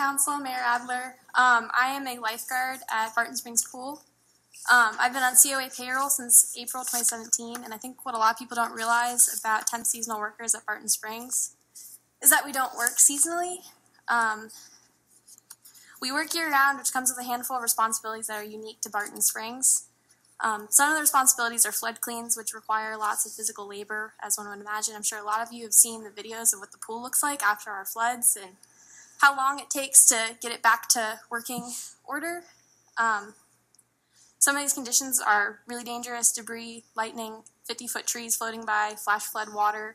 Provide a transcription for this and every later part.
Council, Mayor Adler. I am a lifeguard at Barton Springs Pool. I've been on COA payroll since April 2017, and I think what a lot of people don't realize about temp seasonal workers at Barton Springs is that we don't work seasonally. We work year-round, which comes with a handful of responsibilities that are unique to Barton Springs. Some of the responsibilities are flood cleans, which require lots of physical labor, as one would imagine. I'm sure a lot of you have seen the videos of what the pool looks like after our floods and how long it takes to get it back to working order. Some of these conditions are really dangerous: debris, lightning, 50-foot trees floating by, flash flood water,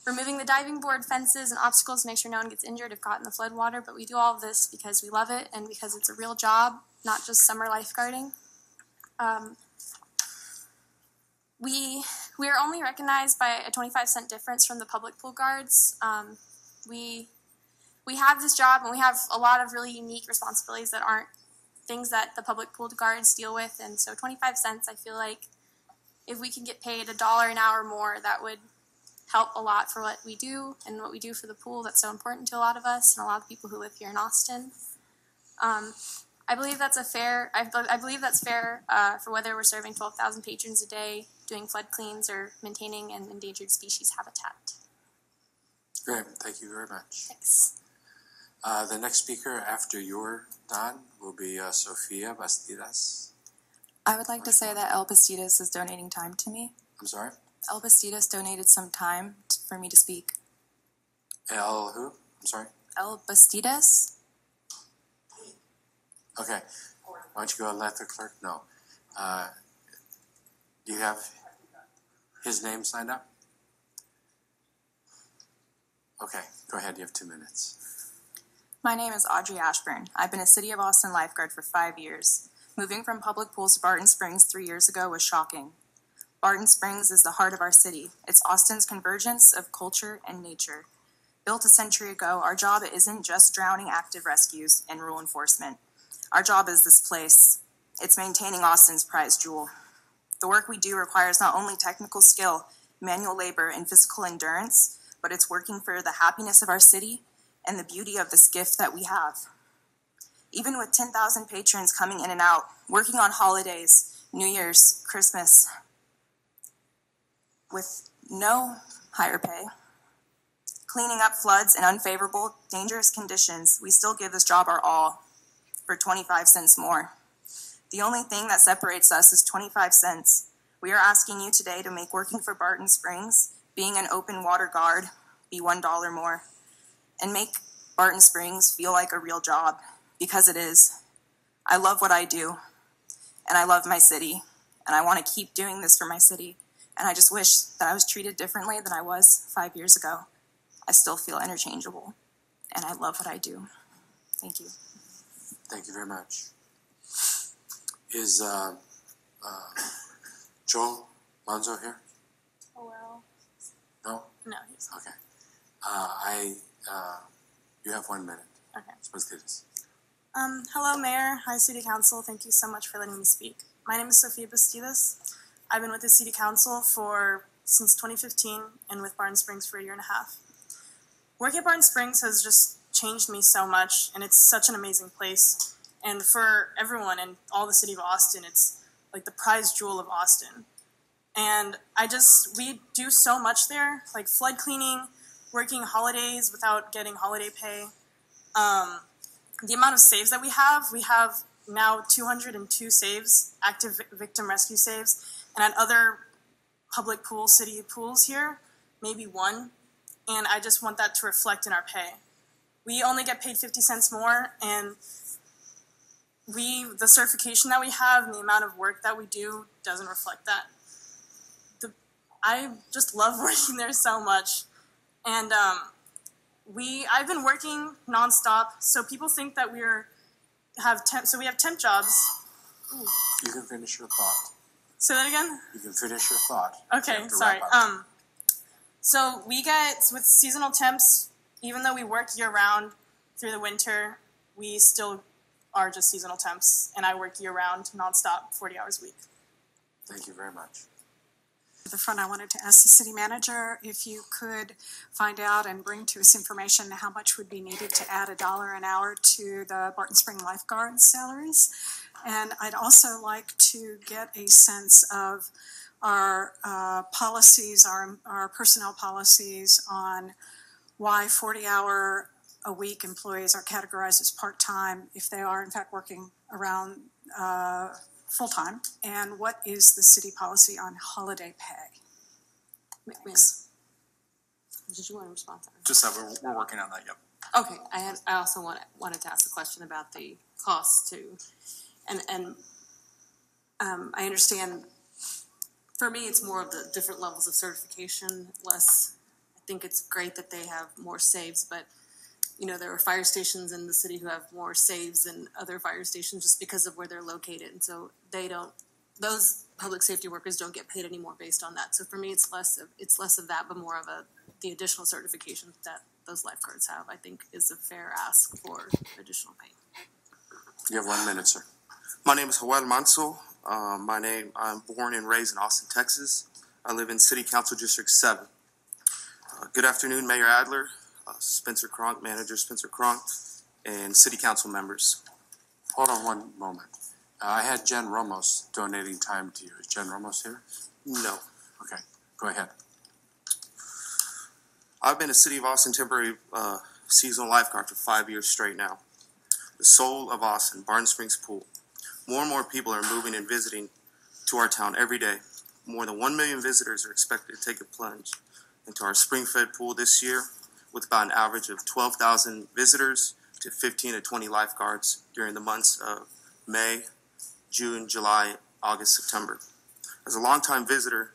removing the diving board, fences, and obstacles to make sure no one gets injured if caught in the flood water. But we do all of this because we love it and because it's a real job, not just summer lifeguarding. We are only recognized by a 25-cent difference from the public pool guards. We have this job, and we have a lot of really unique responsibilities that aren't things that the public pool guards deal with, and so 25 cents, I feel like if we could get paid $1 an hour more, that would help a lot for what we do and what we do for the pool that's so important to a lot of us and a lot of people who live here in Austin. I believe that's fair for whether we're serving 12,000 patrons a day, doing flood cleans, or maintaining an endangered species habitat. Great, thank you very much. Thanks. The next speaker after you're done will be Sophia Bastidas. I would like to say that Elle Bastidas is donating time to me. I'm sorry? Elle Bastidas donated some time for me to speak. Elle who? I'm sorry? Elle Bastidas? Okay. Why don't you go let the clerk know? Do you have his name signed up? Okay, go ahead. You have 2 minutes. My name is Audrey Ashburn. I've been a City of Austin lifeguard for 5 years. Moving from public pools to Barton Springs 3 years ago was shocking. Barton Springs is the heart of our city. It's Austin's convergence of culture and nature. Built a century ago, our job isn't just drowning active rescues and rule enforcement. Our job is this place. It's maintaining Austin's prized jewel. The work we do requires not only technical skill, manual labor, and physical endurance, but it's working for the happiness of our city and the beauty of this gift that we have. Even with 10,000 patrons coming in and out, working on holidays, New Year's, Christmas, with no higher pay, cleaning up floods and unfavorable, dangerous conditions, we still give this job our all for 25 cents more. The only thing that separates us is 25 cents. We are asking you today to make working for Barton Springs, being an open water guard, be $1 more, and make Barton Springs feel like a real job, because it is. I love what I do, and I love my city, and I want to keep doing this for my city, and I just wish that I was treated differently than I was 5 years ago. I still feel interchangeable, and I love what I do. Thank you. Thank you very much. Is Joel Manzo here? Oh, well. No? No, he's Okay. You have 1 minute. okay. Let's do this. Hello, Mayor. Hi, City Council. Thank you so much for letting me speak. My name is Sophia Bastidas. I've been with the City Council since 2015 and with Barton Springs for 1.5 years. Working at Barton Springs has just changed me so much, and it's such an amazing place. And for everyone and all the city of Austin, it's like the prize jewel of Austin. And we do so much there, like flood cleaning, working holidays without getting holiday pay. The amount of saves that we have now 202 saves, active victim rescue saves, and at other public city pools here, maybe 1. And I just want that to reflect in our pay. We only get paid 50 cents more, and the certification that we have and the amount of work that we do doesn't reflect that. I just love working there so much. And I've been working nonstop, so people think that we have temp jobs. Ooh. You can finish your thought. Say that again? You can finish your thought. Okay, sorry. So with seasonal temps, even though we work year-round through the winter, we still are just seasonal temps, and I work year-round, nonstop, 40 hours a week. Thank you very much. At the front, I wanted to ask the city manager if you could find out and bring to us information how much would be needed to add $1 an hour to the Barton Springs Lifeguards salaries. And I'd also like to get a sense of our policies, our personnel policies on why 40-hour-a-week employees are categorized as part-time if they are in fact working around full-time, and what is the city policy on holiday pay? Thanks. Did you want to respond to that? Just that we're working on that, yep. Okay, I also wanted to ask a question about the costs too, and I understand. For me, it's more of the different levels of certification. Less, I think it's great that they have more saves, but there are fire stations in the city who have more saves than other fire stations just because of where they're located, and so those public safety workers don't get paid anymore based on that. So for me, it's less of that, but more of the additional certification that those lifeguards have. I think is a fair ask for additional pay. You have 1 minute, sir. My name is Joel Manzo. I'm born and raised in Austin, Texas. I live in City Council District 7. Good afternoon, Mayor Adler, Spencer Cronk, Manager Spencer Cronk, and City Council members. Hold on one moment. I had Jen Ramos donating time to you. Is Jen Ramos here? No. Okay, go ahead. I've been a City of Austin temporary seasonal lifeguard for 5 years straight now. The soul of Austin, Barton Springs Pool. More and more people are moving and visiting to our town every day. More than 1 million visitors are expected to take a plunge into our spring-fed pool this year, with about an average of 12,000 visitors to 15 to 20 lifeguards during the months of May, June, July, August, September. As a longtime visitor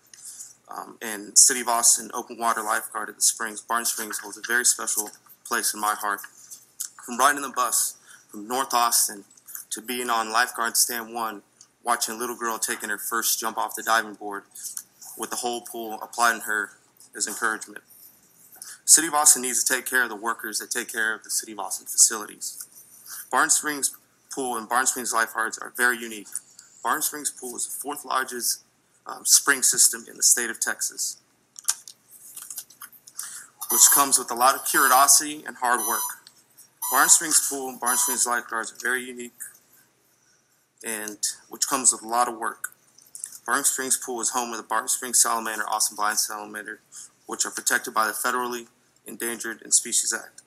and City of Austin open water lifeguard at the Springs, Barton Springs holds a very special place in my heart. From riding the bus from North Austin to being on lifeguard stand 1, watching a little girl taking her first jump off the diving board with the whole pool applauding her as encouragement. City of Austin needs to take care of the workers that take care of the City of Austin facilities. Barton Springs Pool and Barton Springs Lifeguards are very unique. Barton Springs Pool is the 4th largest spring system in the state of Texas, which comes with a lot of curiosity and hard work. Barton Springs Pool and Barton Springs Lifeguards are very unique, and which comes with a lot of work. Barton Springs Pool is home of the Barton Springs Salamander, Austin Blind Salamander, which are protected by the Federally Endangered and Species Act.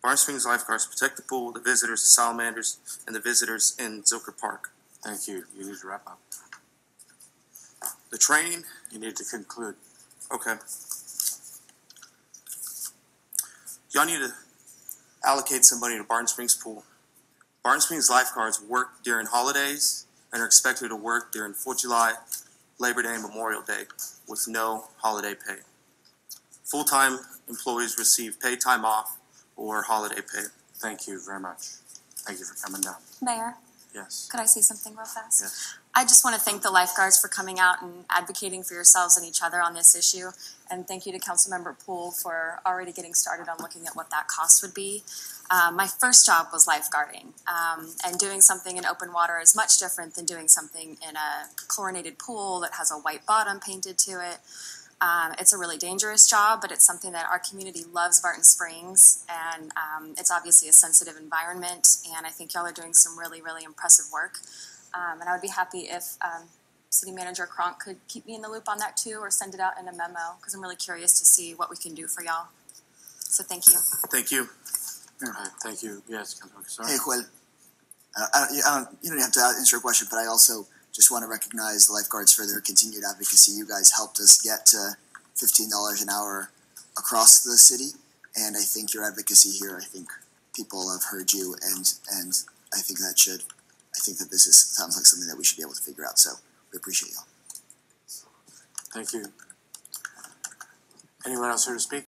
Barton Springs Lifeguards protect the pool, the visitors, the salamanders, and the visitors in Zilker Park. Thank you. You need to wrap up. The training, You need to conclude. okay. Y'all need to allocate somebody to Barton Springs Pool. Barton Springs Lifeguards work during holidays and are expected to work during 4th of July, Labor Day, and Memorial Day with no holiday pay. Full-time employees receive paid time off or holiday pay. Thank you very much. Thank you for coming down. Mayor, Yes. could I say something real fast? Yes. I just want to thank the lifeguards for coming out and advocating for yourselves and each other on this issue. And thank you to Councilmember Poole for already getting started on looking at what that cost would be. My first job was lifeguarding, and doing something in open water is much different than doing something in a chlorinated pool that has a white bottom painted to it. It's a really dangerous job, but it's something that our community loves Barton Springs, and it's obviously a sensitive environment, and I think y'all are doing some really, really impressive work. And I would be happy if City Manager Cronk could keep me in the loop on that too, or send it out in a memo, because I'm really curious to see what we can do for y'all. So thank you. Thank you. All right, thank you. Yes, Councilman. Sorry. Hey, Joel. You don't have to answer a question, but I also just want to recognize the lifeguards for their continued advocacy. You guys helped us get to $15 an hour across the city, and I think your advocacy here, I think people have heard you, and I think that this sounds like something that we should be able to figure out. So we appreciate y'all. Thank you. Anyone else here to speak?